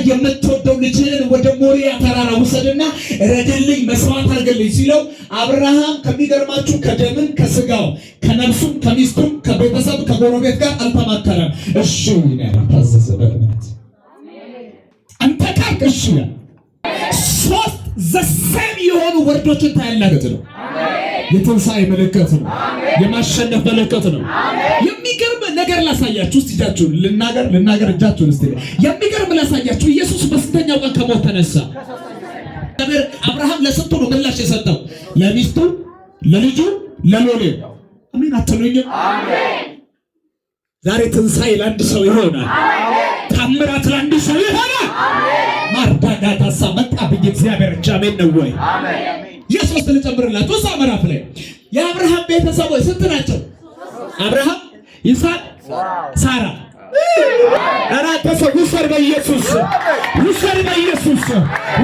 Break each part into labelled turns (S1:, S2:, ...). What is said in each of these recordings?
S1: የምትወደው ልጅህን ወደ ሞሪያ ተራራ ውሰድና ረድልኝ፣ መስዋዕት አድርግልኝ ሲለው አብርሃም ከሚገርማችሁ ከደምን ከስጋው ከነፍሱም ከሚስቱም ከቤተሰብ ከጎረቤት ጋር አልተማከረም። እሺ ይላል ታዘዘ በእምነት አንተ ካልክ እሺ። ሶስት ዘሰም የሆኑ ወርዶችን ታያላችሁ ነው። የትንሣኤ ምልክት ነው። የማሸነፍ ምልክት ነው። የሚገርም ነገር ላሳያችሁ። እስቲ እጃችሁን ልናገር እጃችሁን እስቲ የሚገርም ላሳያችሁ። ኢየሱስ በስንተኛው ቀን ከሞት ተነሳ? አብርሃም ለስንቱ ነው ምላሽ የሰጠው? ለሚስቱ፣ ለልጁ፣ ለሎሌው። አሜን አትሉኝም? ዛሬ ትንሣኤ ለአንድ ሰው ይሆናል። ታምራት ለአንድ ሰው ይሆናል። ማርዳጋታሳ መጣብኝ እግዚአብሔር እጅ። አሜን ነው ወይ? ኢየሱስ ልጨምርላችሁ። እዛ ምዕራፍ ላይ የአብርሃም ቤተሰቦች ስንት ናቸው? አብርሃም፣ ይስሐቅ፣ ሳራ። አራት ሰው ውሰድ በኢየሱስ ውሰድ በኢየሱስ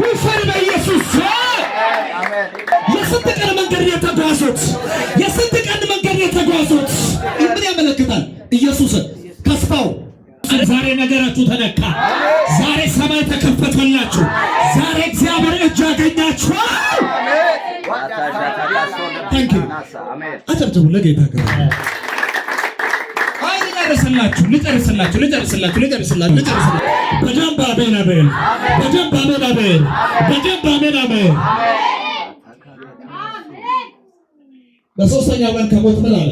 S1: ውሰድ በኢየሱስ። የስንት ቀን መንገድ የተጓዙት? የስንት ቀን መንገድ የተጓዙት? ምን ያመለክታል? ኢየሱስን ከስፋው። ዛሬ ነገራችሁ ተነካ። ዛሬ ሰማይ ተከፈተላችሁ። ዛሬ እግዚአብሔር እጅ ያገኛችሁ። ታንኪ አጨብጭቡ ለጌታ ክብር። አይ ልጨርስላችሁ። በደንብ አሜን አሜን። በደንብ አሜን አሜን። በደንብ አሜን አሜን። በሶስተኛው ቀን ከሞት ምን አለ?